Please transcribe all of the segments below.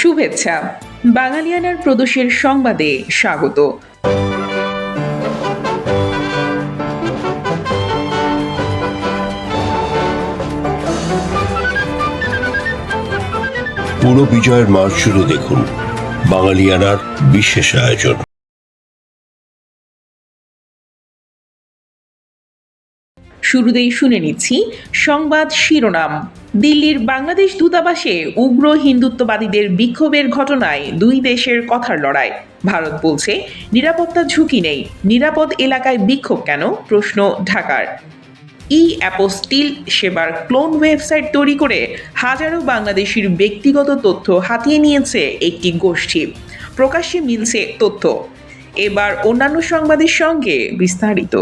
শুভেচ্ছা। বাঙালিয়ানার প্রদোষের সংবাদে স্বাগত। পুরো বিজয়ের মাস জুড়ে দেখুন বাঙালিয়ানার বিশেষ আয়োজন। শুরুতেই শুনে নিচ্ছি সংবাদ শিরোনাম। দিল্লির বাংলাদেশ দূতাবাসে উগ্র হিন্দুত্ববাদীদের বিক্ষোভের ঘটনায় দুই দেশের কথার লড়াই। ভারত বলছে নিরাপত্তা ঝুঁকি নেই, নিরাপদ এলাকায় বিক্ষোভ কেন? প্রশ্ন ঢাকার। অ্যাপোস্টিল সেবার ক্লোন ওয়েবসাইট তৈরি করে হাজারো বাংলাদেশির ব্যক্তিগত তথ্য হাতিয়ে নিয়েছে একটি গোষ্ঠী। প্রকাশ্যে মিলছে তথ্য। এবার অন্যান্য সংবাদের সঙ্গে বিস্তারিত।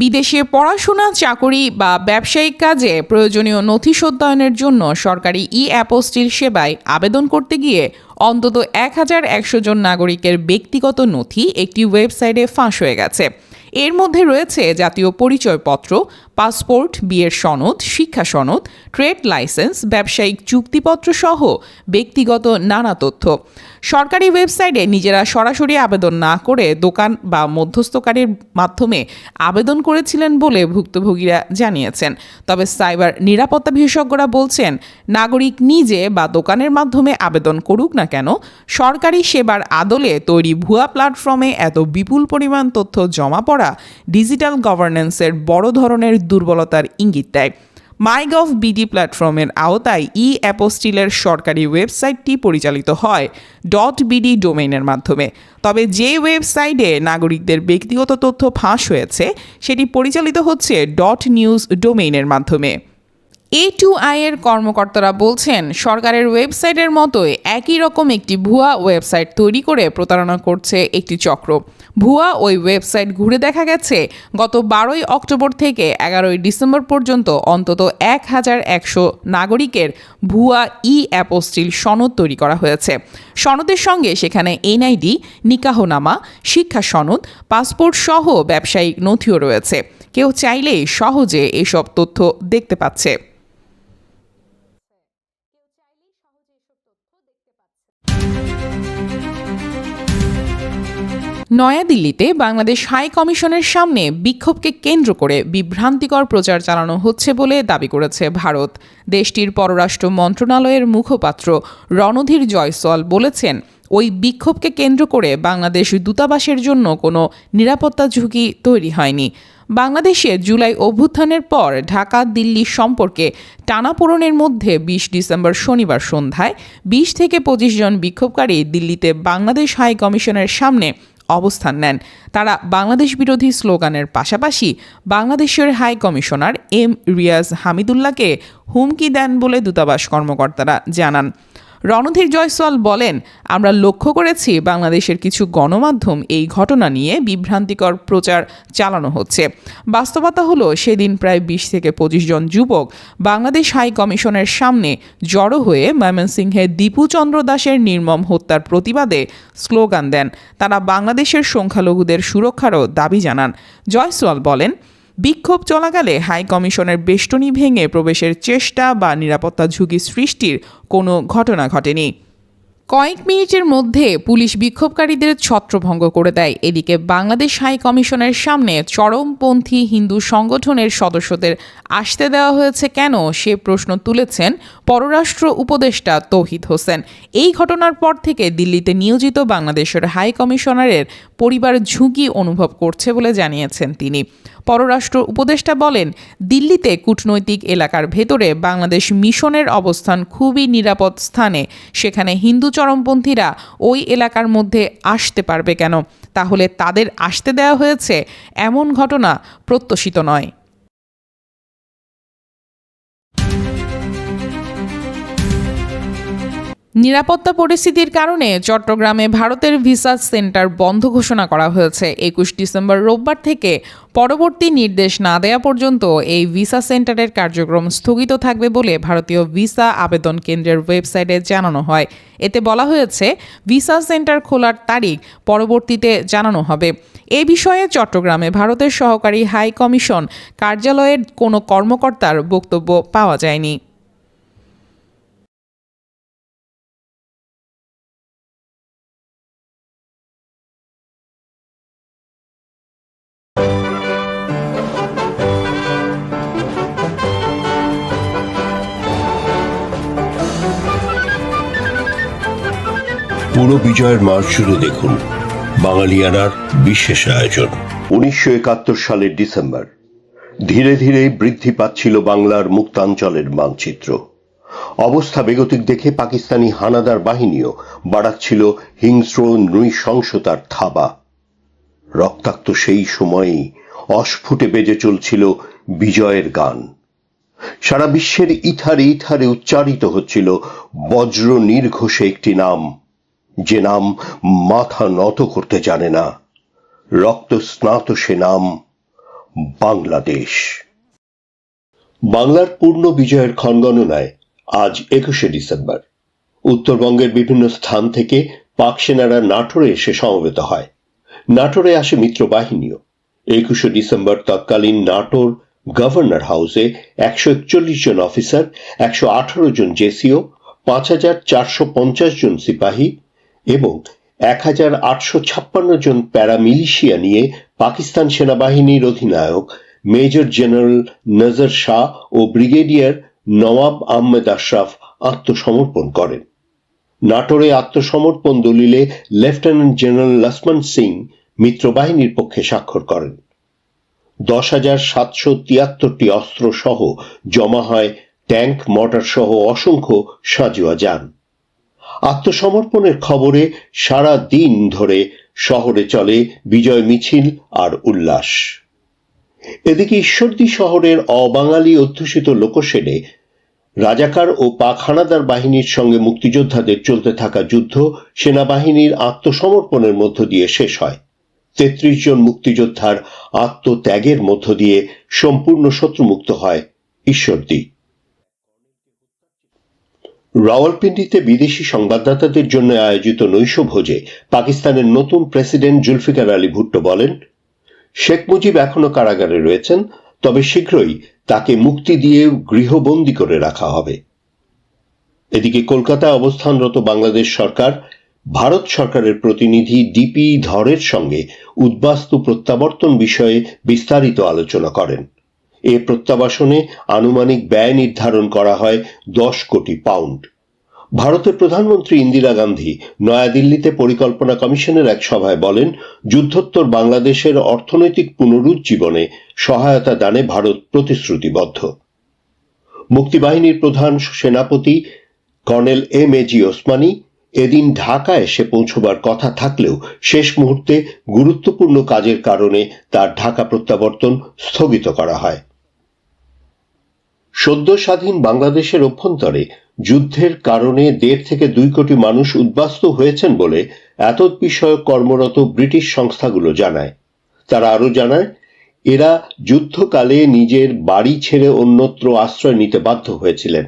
বিদেশে পড়াশোনা, চাকরি বা ব্যবসায়িক কাজে প্রয়োজনীয় নথি সত্যায়নের জন্য সরকারি অ্যাপোস্টিল সেবায় আবেদন করতে গিয়ে অন্তত ১,১০০ জন নাগরিকের ব্যক্তিগত নথি একটি ওয়েবসাইটে ফাঁস হয়ে গেছে। এর মধ্যে রয়েছে জাতীয় পরিচয়পত্র, পাসপোর্ট, বিয়ের সনদ, শিক্ষা সনদ, ট্রেড লাইসেন্স, ব্যবসায়িক চুক্তিপত্র সহ ব্যক্তিগত নানা তথ্য। সরকারি ওয়েবসাইটে নিজেরা সরাসরি আবেদন না করে দোকান বা মধ্যস্থকারীর মাধ্যমে আবেদন করেছিলেন বলে ভুক্তভোগীরা জানিয়েছেন। তবে সাইবার নিরাপত্তা বিশেষজ্ঞরা বলছেন, নাগরিক নিজে বা দোকানের মাধ্যমে আবেদন করুক না কেন, সরকারি সেবার আদলে তৈরি ভুয়া প্ল্যাটফর্মে এত বিপুল পরিমাণ তথ্য জমা পড়া ডিজিটাল গভর্নেন্সের বড় ধরনের দুর্বলতার ইঙ্গিত দেয়। মাইগভ বিডি প্ল্যাটফর্মের আওতায় অ্যাপোস্টিলের সরকারি ওয়েবসাইটটি পরিচালিত হয় .বিডি ডোমেইনের মাধ্যমে। তবে যে ওয়েবসাইটে নাগরিকদের ব্যক্তিগত তথ্য ফাঁস হয়েছে সেটি পরিচালিত হচ্ছে .নিউজ ডোমেইনের মাধ্যমে। A2I এর কর্মকর্তারা বলছেন, সরকারের ওয়েবসাইটের মতোই একই রকম একটি ভুয়া ওয়েবসাইট তৈরি করে প্রতারণা করছে একটি চক্র। ভুয়া ওই ওয়েবসাইট ঘুরে দেখা গেছে গত 12ই অক্টোবর থেকে 11ই ডিসেম্বর পর্যন্ত অন্তত ১,১০০ নাগরিকের ভুয়া অ্যাপোস্টিল সনদ তৈরি করা হয়েছে। সনদের সঙ্গে সেখানে এনআইডি, নিকাহনামা, শিক্ষা সনদ, পাসপোর্ট সহ ব্যবসায়িক নথিও রয়েছে। কেউ চাইলেই সহজে এসব তথ্য দেখতে পাচ্ছে। নয়াদিল্লিতে বাংলাদেশ হাই কমিশনের সামনে বিক্ষোভকে কেন্দ্র করে বিভ্রান্তিকর প্রচার চালানো হচ্ছে বলে দাবি করেছে ভারত। দেশটির পররাষ্ট্র মন্ত্রণালয়ের মুখপাত্র রণধীর জয়সওয়াল বলেছেন, ওই বিক্ষোভকে কেন্দ্র করে বাংলাদেশ দূতাবাসের জন্য কোনো নিরাপত্তা ঝুঁকি তৈরি হয়নি। বাংলাদেশে জুলাই অভ্যুত্থানের পর ঢাকা দিল্লি সম্পর্কে টানাপোড়েনের মধ্যে ২০ ডিসেম্বর শনিবার সন্ধ্যায় ২০ থেকে ২৫ জন বিক্ষোভকারী দিল্লিতে বাংলাদেশ হাই কমিশনের সামনে অবস্থান নেন। তারা বাংলাদেশ বিরোধী স্লোগানের পাশাপাশি বাংলাদেশের হাই কমিশনার রিয়াজ হামিদুল্লাহকে হুমকি দেন বলে দূতাবাস কর্মকর্তারা জানান। রণধীর জয়সওয়াল বলেন, আমরা লক্ষ্য করেছি বাংলাদেশের কিছু গণমাধ্যম এই ঘটনা নিয়ে বিভ্রান্তিকর প্রচার চালানো হচ্ছে। বাস্তবতা হলো, সেদিন প্রায় ২০ থেকে ২৫ জন যুবক বাংলাদেশ হাই কমিশনের সামনে জড়ো হয়ে ময়মনসিংহে দীপু চন্দ্র দাসের নির্মম হত্যার প্রতিবাদে স্লোগান দেন। তারা বাংলাদেশের সংখ্যালঘুদের সুরক্ষারও দাবি জানান। জয়সওয়াল বলেন, বিক্ষোভ চলাকালে হাই কমিশনের বেষ্টনী ভেঙে প্রবেশের চেষ্টা বা নিরাপত্তা ঝুঁকি সৃষ্টির কোনো ঘটনা ঘটেনি। কয়েক মিনিটের মধ্যে পুলিশ বিক্ষোভকারীদের ছত্রভঙ্গ করে দেয়। এদিকে বাংলাদেশ হাই কমিশনের সামনে চরমপন্থী হিন্দু সংগঠনের সদস্যদের আসতে দেওয়া হয়েছে কেন, সে প্রশ্ন তুলেছেন পররাষ্ট্র উপদেষ্টা তৌহিদ হোসেন। এই ঘটনার পর থেকে দিল্লিতে নিয়োজিত বাংলাদেশের হাই কমিশনারের পরিবার ঝুঁকি অনুভব করছে বলে জানিয়েছেন তিনি। পররাষ্ট্র উপদেষ্টা বলেন, দিল্লিতে কূটনৈতিক এলাকার ভেতরে বাংলাদেশ মিশনের অবস্থান খুবই নিরাপদ স্থানে। সেখানে হিন্দু চরমপন্থীরা ওই এলাকার মধ্যে আসতে পারবে কেন? তাহলে তাদের আসতে দেওয়া হয়েছে, এমন ঘটনা প্রত্যাশিত নয়। নিরাপত্তা পরিস্থিতির কারণে চট্টগ্রামে ভারতের ভিসা সেন্টার বন্ধ ঘোষণা করা হয়েছে। ২১ ডিসেম্বর রোববার থেকে পরবর্তী নির্দেশ না দেওয়া পর্যন্ত এই ভিসা সেন্টারের কার্যক্রম স্থগিত থাকবে বলে ভারতীয় ভিসা আবেদন কেন্দ্রের ওয়েবসাইটে জানানো হয়। এতে বলা হয়েছে, ভিসা সেন্টার খোলার তারিখ পরবর্তীতে জানানো হবে। এ বিষয়ে চট্টগ্রামে ভারতের সহকারী হাই কমিশন কার্যালয়ের কোনো কর্মকর্তার বক্তব্য পাওয়া যায়নি। বিজয়ের মাস জুড়ে দেখুন বাঙালিয়ানার বিশেষ আয়োজন। 1971 সালের ডিসেম্বর ধীরে ধীরে বৃদ্ধি পাচ্ছিল বাংলার মুক্তাঞ্চলের মানচিত্র। অবস্থা বেগতিক দেখে পাকিস্তানি হানাদার বাহিনীও বাড়াচ্ছিল হিংস্র নৃশংসতার থাবা। রক্তাক্ত সেই সময়েই অস্ফুটে বেজে চলছিল বিজয়ের গান। সারা বিশ্বের ইথারে ইথারে উচ্চারিত হচ্ছিল বজ্র নির্ঘোষে একটি নাম, যে নাম মাথা নত করতে জানে না। রক্ত স্নাত সে নাম বাংলাদেশ। বাংলার পূর্ণ বিজয়ের ক্ষণগণনায় আজ 21শে ডিসেম্বর উত্তরবঙ্গের বিভিন্ন স্থান থেকে পাক সেনারা নাটোরে এসে সমবেত হয়। নাটোরে আসে মিত্র বাহিনীও। 21শে ডিসেম্বর তৎকালীন নাটোর গভর্নর হাউসে 141 জন অফিসার, 118 জন জেসিও, 5450 জন সিপাহী এবং 1856 জন প্যারামিলিশিয়া নিয়ে পাকিস্তান সেনাবাহিনীর অধিনায়ক মেজর জেনারেল নজর শাহ ও ব্রিগেডিয়ার নওয়াব আহমেদ আশরাফ আত্মসমর্পণ করেন। নাটোরে আত্মসমর্পণ দলিলে লেফটেন্যান্ট জেনারেল লক্ষ্মণ সিং মিত্রবাহিনীর পক্ষে স্বাক্ষর করেন। 10,773টি অস্ত্র সহ জমা হয় ট্যাঙ্ক, মর্টার সহ অসংখ্য সাঁজোয়া যান। আত্মসমর্পণের খবরে সারা দিন ধরে শহরে চলে বিজয় মিছিল আর উল্লাস। এদিকে ঈশ্বরদী শহরের অবাঙালি অধ্যুষিত লোকশেডে রাজাকার ও পাক হানাদার বাহিনীর সঙ্গে মুক্তিযোদ্ধাদের চলতে থাকা যুদ্ধ সেনাবাহিনীর আত্মসমর্পণের মধ্য দিয়ে শেষ হয়। 33 জন মুক্তিযোদ্ধার আত্মত্যাগের মধ্য দিয়ে সম্পূর্ণ শত্রুমুক্ত হয় ঈশ্বরদী। রাওয়ালপিন্ডিতে বিদেশি সংবাদদাতাদের জন্য আয়োজিত নৈশভোজে পাকিস্তানের নতুন প্রেসিডেন্ট জুলফিকার আলী ভুট্টো বলেন, শেখ মুজিব এখনো কারাগারে রয়েছেন, তবে শীঘ্রই তাকে মুক্তি দিয়ে গৃহবন্দী করে রাখা হবে। এদিকে কলকাতায় অবস্থানরত বাংলাদেশ সরকার ভারত সরকারের প্রতিনিধি ডিপি ধরের সঙ্গে উদ্বাস্তু প্রত্যাবর্তন বিষয়ে বিস্তারিত আলোচনা করেন। এ প্রত্যাবাসনে আনুমানিক ব্যয় নির্ধারণ করা হয় 10 কোটি পাউন্ড। ভারতের প্রধানমন্ত্রী ইন্দিরা গান্ধী নয়াদিল্লিতে পরিকল্পনা কমিশনের এক সভায় বলেন, যুদ্ধোত্তর বাংলাদেশের অর্থনৈতিক পুনরুজ্জীবনে সহায়তা দানে ভারত প্রতিশ্রুতিবদ্ধ। মুক্তিবাহিনীর প্রধান সেনাপতি কর্নেল এম.এ.জি. ওসমানী এদিন ঢাকা এসে পৌঁছবার কথা থাকলেও শেষ মুহূর্তে গুরুত্বপূর্ণ কাজের কারণে তার ঢাকা প্রত্যাবর্তন স্থগিত করা হয়। সদ্য স্বাধীন বাংলাদেশের অভ্যন্তরে যুদ্ধের কারণে 1.5 থেকে 2 কোটি মানুষ উদ্বাস্তু হয়েছেন বলে এতদ বিষয়ক কর্মরত ব্রিটিশ সংস্থাগুলো জানায়। তারা আরো জানায়, এরা যুদ্ধকালে নিজের বাড়ি ছেড়ে অন্যত্র আশ্রয় নিতে বাধ্য হয়েছিলেন।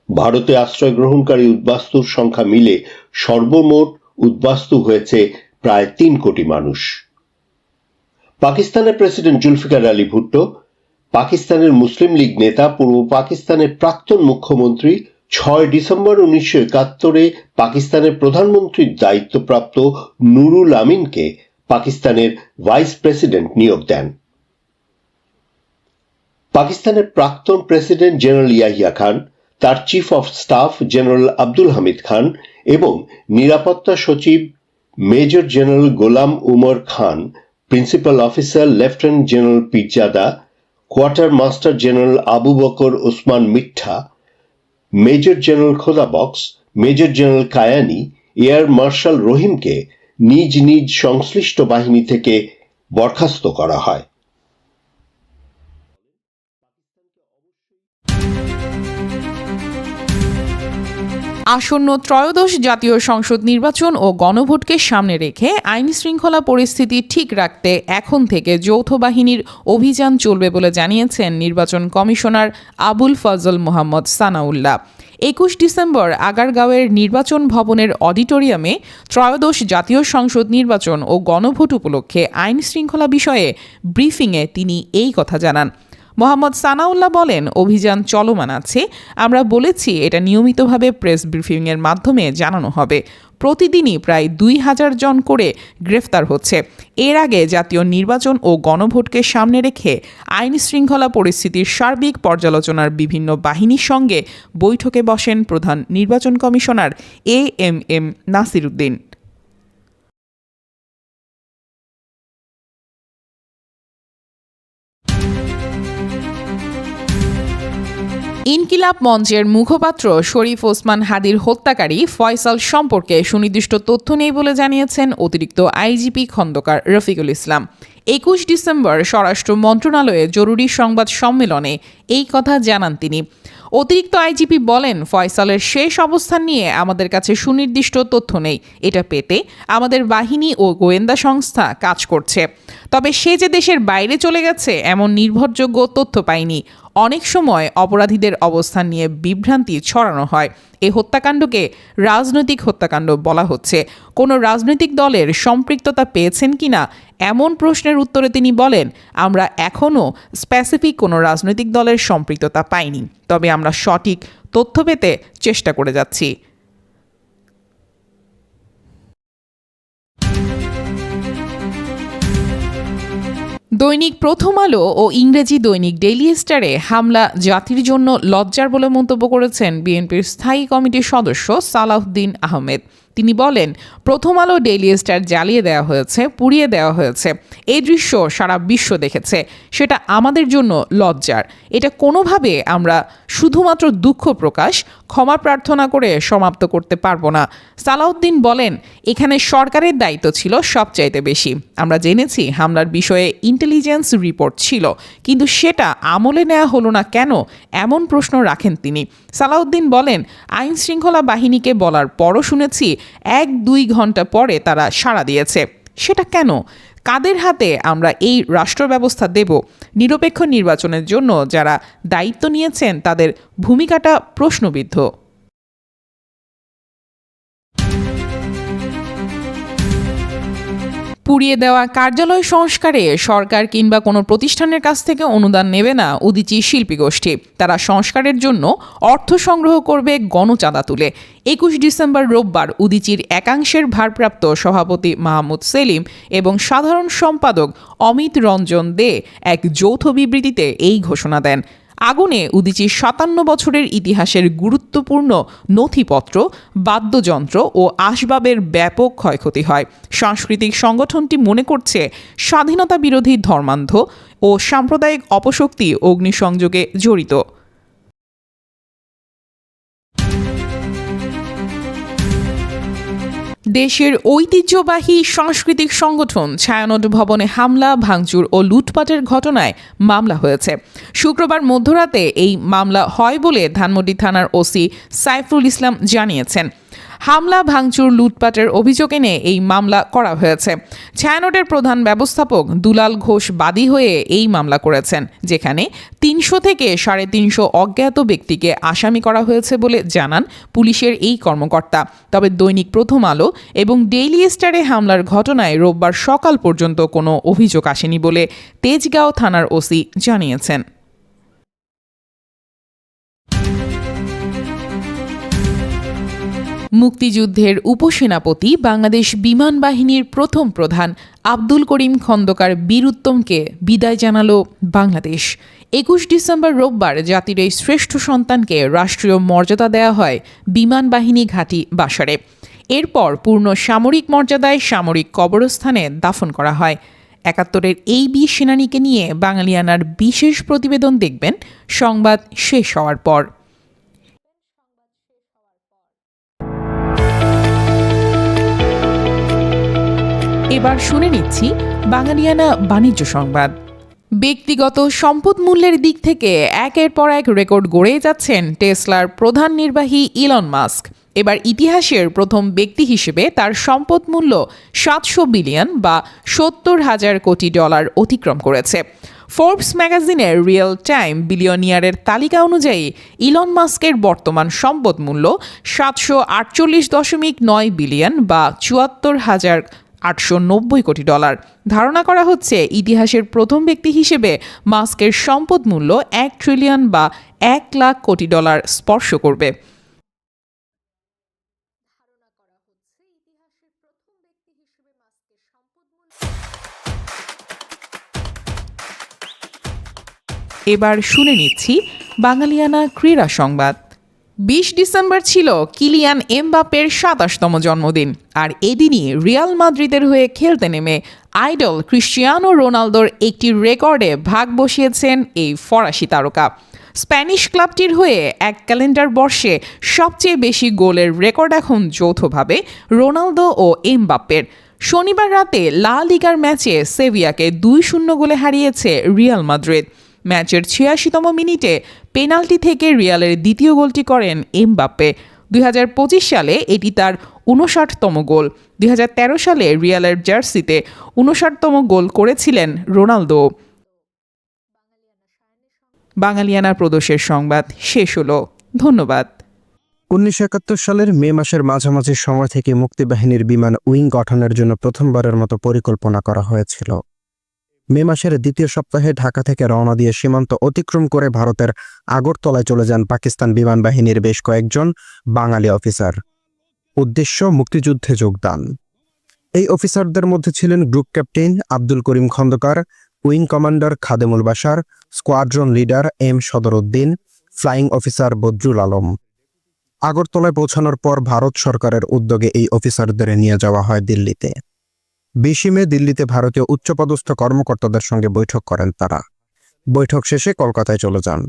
ভারতে আশ্রয় গ্রহণকারী উদ্বাস্তুর সংখ্যা মিলে সর্বমোট উদ্বাস্তু হয়েছে প্রায় 3 কোটি মানুষ। পাকিস্তানের প্রেসিডেন্ট জুলফিকার আলী ভুট্টো, পাকিস্তানের মুসলিম লীগ নেতা, পূর্ব পাকিস্তানের প্রাক্তন মুখ্যমন্ত্রী 6 ডিসেম্বর 1971 পাকিস্তানের প্রধানমন্ত্রীর দায়িত্বপ্রাপ্ত নুরুল আমিনকে পাকিস্তানের ভাইস প্রেসিডেন্ট নিয়োগ দেন। পাকিস্তানের প্রাক্তন প্রেসিডেন্ট জেনারেল ইয়াহিয়া খান, তার chief of staff general Abdul Hamid Khan এবং নিরাপত্তা সচিব major general Ghulam Umar Khan, principal officer lieutenant general Pirzada, quartermaster general Abu Bakar Osman Mitha, major general Khodabaksh, major general Kayani, air marshal রহিমকে নিজ নিজ সংশ্লিষ্ট বাহিনী থেকে বরখাস্ত করা হয়। আসন্ন ত্রয়োদশ জাতীয় সংসদ নির্বাচন ও গণভোটকে সামনে রেখে আইন শৃঙ্খলা পরিস্থিতি ঠিক রাখতে এখন থেকে যৌথ বাহিনীর অভিযান চলবে বলে জানিয়েছেন নির্বাচন কমিশনার আবুল ফজল মোহাম্মদ সানাউল্লাহ। 21 ডিসেম্বর আগারগাঁওয়ের নির্বাচন ভবনের অডিটোরিয়ামে ত্রয়োদশ জাতীয় সংসদ নির্বাচন ও গণভোট উপলক্ষে আইন শৃঙ্খলা বিষয়ে ব্রিফিংয়ে তিনি এই কথা জানান। মোহাম্মদ সানাউল্লাহ বলেন, অভিযান চলমান আছে। আমরা বলেছি এটা নিয়মিতভাবে প্রেস ব্রিফিংয়ের মাধ্যমে জানানো হবে। প্রতিদিনই প্রায় 2000 জন করে গ্রেফতার হচ্ছে। এর আগে জাতীয় নির্বাচন ও গণভোটকে সামনে রেখে আইন শৃঙ্খলা পরিস্থিতির সার্বিক পর্যালোচনার বিভিন্ন বাহিনীর সঙ্গে বৈঠকে বসেন প্রধান নির্বাচন কমিশনার এএমএম নাসির উদ্দিন। ইনকিলাব মঞ্চের মুখপাত্র শরীফ ওসমান হাদির হত্যাকারী ফয়সাল সম্পর্কে সুনির্দিষ্ট তথ্য নেই বলে জানিয়েছেন অতিরিক্ত আইজিপি খন্দকার রফিকুল ইসলাম। 21 ডিসেম্বর স্বরাষ্ট্র মন্ত্রণালয়ে জরুরি সংবাদ সম্মেলনে এই কথা জানান তিনি। অতিরিক্ত আইজিপি বলেন, ফয়সালের শেষ অবস্থান নিয়ে আমাদের কাছে সুনির্দিষ্ট তথ্য নেই। এটা পেতে আমাদের বাহিনী ও গোয়েন্দা সংস্থা কাজ করছে। তবে সে যে দেশের বাইরে চলে গেছে এমন নির্ভরযোগ্য তথ্য পাইনি। অনেক সময় অপরাধীদের অবস্থান নিয়ে বিভ্রান্তি ছড়ানো হয়। এই হত্যাকাণ্ডকে রাজনৈতিক হত্যাকাণ্ড বলা হচ্ছে। কোনো রাজনৈতিক দলের সম্পৃক্ততা পেয়েছেন কিনা এমন প্রশ্নের উত্তরে তিনি বলেন, আমরা এখনও স্পেসিফিক কোনো রাজনৈতিক দলের সম্পৃক্ততা পাইনি, তবে আমরা সঠিক তথ্য পেতে চেষ্টা করে যাচ্ছি। দৈনিক প্রথম আলো ও ইংরেজি দৈনিক ডেইলি স্টারে হামলা জাতির জন্য লজ্জার বলে মন্তব্য করেছেন বিএনপির স্থায়ী কমিটির সদস্য সালাউদ্দিন আহমেদ। তিনি বলেন, প্রথম আলো ডেইলি স্টার জ্বালিয়ে দেওয়া হয়েছে, পুড়িয়ে দেওয়া হয়েছে। এই দৃশ্য সারা বিশ্ব দেখেছে। সেটা আমাদের জন্য লজ্জার। এটা কোনোভাবে আমরা শুধুমাত্র দুঃখ প্রকাশ, ক্ষমা প্রার্থনা করে সমাপ্ত করতে পারবো না। সালাউদ্দিন বলেন, এখানে সরকারের দায়িত্ব ছিল সবচাইতে বেশি। আমরা জেনেছি হামলার বিষয়ে ইন্টেলিজেন্স রিপোর্ট ছিল, কিন্তু সেটা আমলে নেওয়া হলো না কেন, এমন প্রশ্ন রাখেন তিনি। সালাউদ্দিন বলেন, আইন শৃঙ্খলা বাহিনীকে বলার পরও শুনেছি 1-2 ঘন্টা পরে তারা সাড়া দিয়েছে। সেটা কেন? কাদের হাতে আমরা এই রাষ্ট্র ব্যবস্থা দেব? নিরপেক্ষ নির্বাচনের জন্য যারা দায়িত্ব নিয়েছেন তাদের ভূমিকাটা প্রশ্নবিদ্ধ। পুড়িয়ে দেওয়া কার্যালয় সংস্কারে সরকার কিংবা কোনো প্রতিষ্ঠানের কাছ থেকে অনুদান নেবে না উদীচী শিল্পী গোষ্ঠী। তারা সংস্কারের জন্য অর্থ সংগ্রহ করবে গণচাঁদা তুলে। 21 ডিসেম্বর রোববার উদীচীর একাংশের ভারপ্রাপ্ত সভাপতি মাহমুদ সেলিম এবং সাধারণ সম্পাদক অমিত রঞ্জন দে এক যৌথ বিবৃতিতে এই ঘোষণা দেন। আগুনে উদীচীর 57 বছরের ইতিহাসের গুরুত্বপূর্ণ নথিপত্র, বাদ্যযন্ত্র ও আসবাবের ব্যাপক ক্ষয়ক্ষতি হয়। সাংস্কৃতিক সংগঠনটি মনে করছে স্বাধীনতা বিরোধী ধর্মান্ধ ও সাম্প্রদায়িক অপশক্তি অগ্নিসংযোগে জড়িত। দেশের ঐতিহ্যবাহী সাংস্কৃতিক সংগঠন ছায়ানট ভবনে হামলা, ভাঙচুর ও লুটপাটের ঘটনায় মামলা হয়েছে। শুক্রবার মধ্যরাতে এই মামলা হয় বলে ধানমন্ডি থানার ওসি সাইফুল ইসলাম জানিয়েছেন। হামলা, ভাঙচুর, লুটপাটের অভিযোগ এনে এই মামলা করা হয়েছে। ছায়ানটের প্রধান ব্যবস্থাপক দুলাল ঘোষ বাদী হয়ে এই মামলা করেছেন, যেখানে 300 থেকে 350 অজ্ঞাত ব্যক্তিকে আসামি করা হয়েছে বলে জানান পুলিশের এই কর্মকর্তা। তবে দৈনিক প্রথম আলো এবং ডেইলি স্টারে হামলার ঘটনায় রোববার সকাল পর্যন্ত কোনো অভিযোগ আসেনি বলে তেজগাঁও থানার ওসি জানিয়েছেন। মুক্তিযুদ্ধের উপসেনাপতি, বাংলাদেশ বিমান বাহিনীর প্রথম প্রধান আব্দুল করিম খন্দকার বীরুত্তমকে বিদায় জানালো বাংলাদেশ। 21 ডিসেম্বর রোববার জাতির এই শ্রেষ্ঠ সন্তানকে রাষ্ট্রীয় মর্যাদা দেওয়া হয় বিমান বাহিনী ঘাঁটি বাসারে। এরপর পূর্ণ সামরিক মর্যাদায় সামরিক কবরস্থানে দাফন করা হয়। 71-এর এই 20 সেনানীকে নিয়ে বাঙালিয়ানার বিশেষ প্রতিবেদন দেখবেন সংবাদ শেষ হওয়ার পর। এবার শুনে নিচ্ছি বাঙালিয়ানা বাণিজ্য সংবাদ। ব্যক্তিগত সম্পদ মূল্যের দিক থেকে একের পর এক রেকর্ড গড়ে যাচ্ছেন টেসলার প্রধান নির্বাহী ইলন মাস্ক। এবার ইতিহাসের প্রথম ব্যক্তি হিসেবে তার সম্পদ মূল্য 700 বিলিয়ন বা $70,000 কোটি অতিক্রম করেছে। ফোর্বস ম্যাগাজিনের রিয়েল টাইম বিলিয়নিয়ারের তালিকা অনুযায়ী ইলন মাস্কের বর্তমান সম্পদ মূল্য 748.9 বিলিয়ন বা $74,890 কোটি। ধারণা করা হচ্ছে ইতিহাসের প্রথম ব্যক্তি হিসেবে মাস্কের সম্পদ মূল্য $1 ট্রিলিয়ন বা $1 লাখ কোটি স্পর্শ করবে। এবার শুনে নিচ্ছি বাঙালিয়ানা ক্রীড়া সংবাদ। 20 ডিসেম্বর ছিল কিলিয়ান এমবাপ্পের 27তম জন্মদিন, আর এদিনই রিয়াল মাদ্রিদের হয়ে খেলতে নেমে আইডল ক্রিশ্চিয়ানো রোনালদোর একটি রেকর্ডে ভাগ বসিয়েছেন এই ফরাসি তারকা। স্প্যানিশ ক্লাবটির হয়ে এক ক্যালেন্ডার বর্ষে সবচেয়ে বেশি গোলের রেকর্ড এখন যৌথভাবে রোনালদো ও এমবাপ্পের। শনিবার রাতে লা লিগার ম্যাচে সেভিয়াকে 2-0 গোলে হারিয়েছে রিয়াল মাদ্রিদ। ম্যাচের 86তম মিনিটে পেনাল্টি থেকে রিয়ালের দ্বিতীয় গোলটি করেন এমবাপ্পে। 2025 সালে এটি তার 59তম গোল। 2013 সালে রিয়ালের জার্সিতে 59তম গোল করেছিলেন রোনালদো। বাঙালিয়ানা প্রদোষের সংবাদ শেষ হলো। ধন্যবাদ। 1971 সালের মে মাসের মাঝামাঝি সময় থেকে মুক্তিবাহিনীর বিমান উইং গঠনের জন্য প্রথমবারের মতো পরিকল্পনা করা হয়েছিল। মে মাসের দ্বিতীয় সপ্তাহে ঢাকা থেকে রওনা দিয়ে সীমান্ত অতিক্রম করে ভারতের আগরতলায় চলে যান পাকিস্তান বিমান বাহিনীর বেশ কয়েকজন বাঙালি অফিসার। উদ্দেশ্য মুক্তিযুদ্ধে যোগদান। এই অফিসারদের মধ্যে ছিলেন group captain Abdul Karim Khandakar, wing commander Khademul Bashar, squadron leader M Sadaruddin, flying officer Badrul Alam. আগরতলায় পৌঁছানোর পর ভারত সরকারের উদ্যোগে এই অফিসারদের নিয়ে যাওয়া হয় দিল্লিতে। 20 মে দিল্লিতে ভারতীয় উচ্চপদস্থ কর্মকর্তাদের সঙ্গে বৈঠক করেন তারা। বৈঠক শেষে কলকাতায় চলে যান।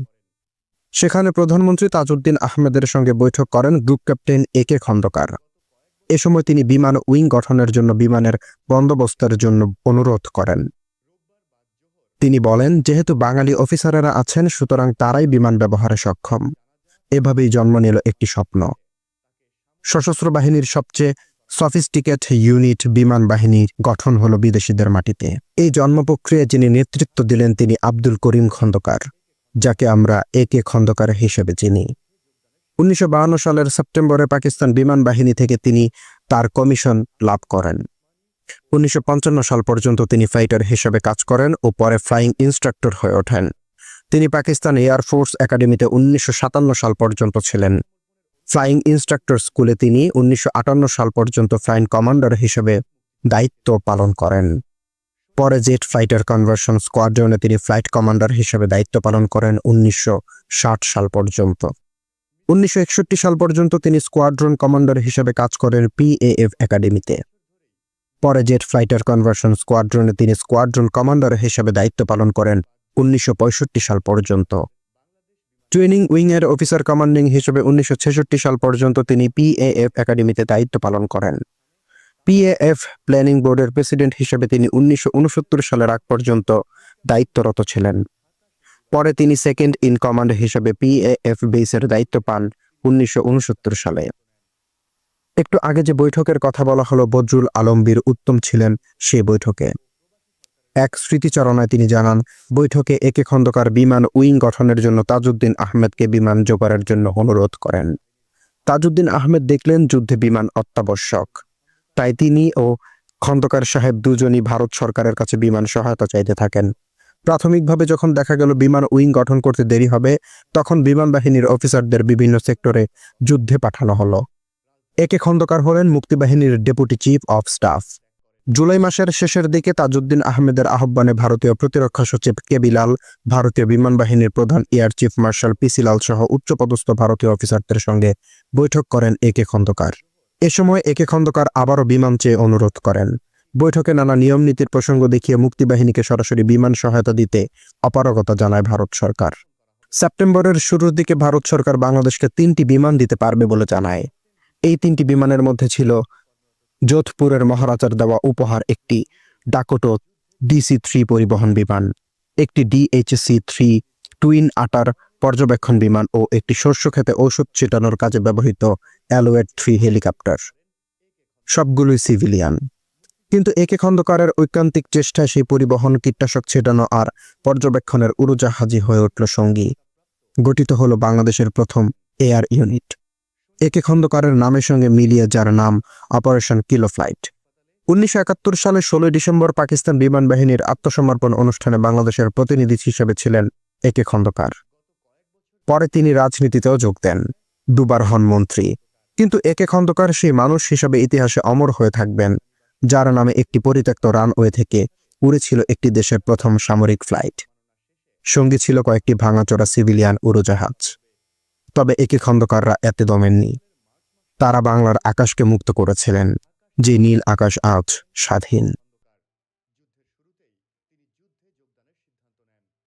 সেখানে প্রধানমন্ত্রী তাজউদ্দিন আহমেদের সঙ্গে বৈঠক করেন গ্রুপ ক্যাপ্টেন একে খন্দকার। এ সময় তিনি বিমান উইং গঠনের জন্য বিমানের বন্দোবস্তের জন্য অনুরোধ করেন। তিনি বলেন, যেহেতু বাঙালি অফিসারেরা আছেন সুতরাং তারাই বিমান ব্যবহারে সক্ষম। এভাবেই জন্ম নিল একটি স্বপ্ন। সশস্ত্র বাহিনীর সবচেয়ে সফিস্টিকেট ইউনিট বিমান বাহিনী গঠন হলো বিদেশিদের মাটিতে। এই জন্ম প্রক্রিয়ায় যিনি নেতৃত্ব দিলেন তিনি আব্দুল করিম খন্দকার, যাকে আমরা একে খন্দকার হিসেবে চিনি। 1952 সালের সেপ্টেম্বরে পাকিস্তান বিমান বাহিনী থেকে তিনি তার কমিশন লাভ করেন। 1955 সাল পর্যন্ত তিনি ফাইটার হিসেবে কাজ করেন ও পরে ফ্লাইং ইনস্ট্রাক্টর হয়ে ওঠেন। তিনি পাকিস্তান এয়ারফোর্স একাডেমিতে 1957 সাল পর্যন্ত ছিলেন। ফ্লাইং ইনস্ট্রাক্টর স্কুলে তিনি 1958 সাল পর্যন্ত ফ্লাইং কমান্ডার হিসেবে দায়িত্ব পালন করেন। পরে জেট ফাইটার কনভার্সন স্কোয়াড্রনে তিনি ফ্লাইট কমান্ডার হিসেবে দায়িত্ব পালন করেন 1960 সাল পর্যন্ত। 1961 সাল পর্যন্ত তিনি স্কোয়াড্রন কমান্ডার হিসেবে কাজ করেন PAF একাডেমিতে। পরে জেট ফাইটার কনভার্সন স্কোয়াড্রনে তিনি স্কোয়াড্রন কমান্ডার হিসেবে দায়িত্ব পালন করেন 1965 সাল পর্যন্ত। ট্রেনিং উইং এর অফিসার কমান্ডিং হিসেবে 1966 সাল পর্যন্ত তিনি PAF একাডেমিতে দায়িত্ব পালন করেন। PAF প্ল্যানিং বোর্ডের প্রেসিডেন্ট হিসেবে তিনি 1969 সালের আগ পর্যন্ত দায়িত্বরত ছিলেন। পরে তিনি সেকেন্ড ইন কমান্ড হিসেবে PAF বেসের দায়িত্ব পান 1969 সালে। একটু আগে যে বৈঠকের কথা বলা হলো, বদরুল আলম বীর উত্তম ছিলেন সেই বৈঠকে। এক স্মৃতিচারণায় তিনি জানান, বৈঠকে একে খন্দকার বিমান উইং গঠনের জন্য তাজউদ্দিন আহমেদকে বিমান জোগাড়ের জন্য অনুরোধ করেন। তাজউদ্দিন আহমেদ দেখলেন যুদ্ধে বিমান অত্যাবশ্যক, তাই তিনি ও খন্দকার সাহেব দুজনই ভারত সরকারের কাছে বিমান সহায়তা চাইতে থাকেন। প্রাথমিকভাবে যখন দেখা গেল বিমান উইং গঠন করতে দেরি হবে, তখন বিমান বাহিনীর অফিসারদের বিভিন্ন সেক্টরে যুদ্ধে পাঠানো হলো। একে খন্দকার হলেন মুক্তিবাহিনীর deputy chief of staff. July মাসের শেষের দিকে তাজউদ্দিন আহমেদের আহ্বানে ভারতীয় প্রতিরক্ষা সচিব কে বিলাল, ভারতীয় বিমান বাহিনীর প্রধান এয়ার চিফ মার্শাল PC লাল সহ উচ্চপদস্থ ভারতীয় অফিসারদের সঙ্গে বৈঠক করেন একে খন্দকার। এ সময় একে খন্দকার আবারও বিমান চেয়ে অনুরোধ করেন। বৈঠকে নানা নিয়ম নীতির প্রসঙ্গ দেখিয়ে মুক্তিবাহিনীকে সরাসরি বিমান সহায়তা দিতে অপারগতা জানায় ভারত সরকার। সেপ্টেম্বরের শুরুর দিকে ভারত সরকার বাংলাদেশকে 3টি বিমান দিতে পারবে বলে জানায়। এই 3টি বিমানের মধ্যে ছিল যোধপুরের মহারাজার দেওয়া উপহার একটি ডাকোটো DC-3 পরিবহন বিমান, একটি DHC-3 টুইন আটার পর্যবেক্ষণ বিমান ও একটি শস্য ক্ষেতে ঔষধ ছিটানোর কাজে ব্যবহৃত অ্যালোয়েট-3 হেলিকপ্টার। সবগুলোই সিভিলিয়ান। কিন্তু একে খন্দকারের ঐকান্তিক চেষ্টায় সেই পরিবহন, কীটনাশক ছিটানো আর পর্যবেক্ষণের উড়োজাহাজই হয়ে উঠল সঙ্গী। গঠিত হলো বাংলাদেশের প্রথম এয়ার ইউনিট, একে খন্দকারের নামের সঙ্গে মিলিয়ে, যার নাম অপারেশন কিলো ফ্লাইট। 1971 সালে 16 ডিসেম্বর পাকিস্তান বিমান বাহিনীর আত্মসমর্পণ অনুষ্ঠানে বাংলাদেশের প্রতিনিধি হিসেবে ছিলেন একে খন্দকার। পরে তিনি রাজনীতিতেও যোগ দেন, দুবার হন মন্ত্রী। কিন্তু একে খন্দকার সেই মানুষ হিসেবে ইতিহাসে অমর হয়ে থাকবেন, যার নামে একটি পরিত্যক্ত রানওয়ে থেকে উড়েছিল একটি দেশের প্রথম সামরিক ফ্লাইট। সঙ্গী ছিল কয়েকটি ভাঙাচোরা সিভিলিয়ান উড়োজাহাজ। তবে একে খন্দকাররা এতে দমেননি। তারা বাংলার আকাশকে মুক্ত করেছিলেন, যে নীল আকাশ আজ স্বাধীন।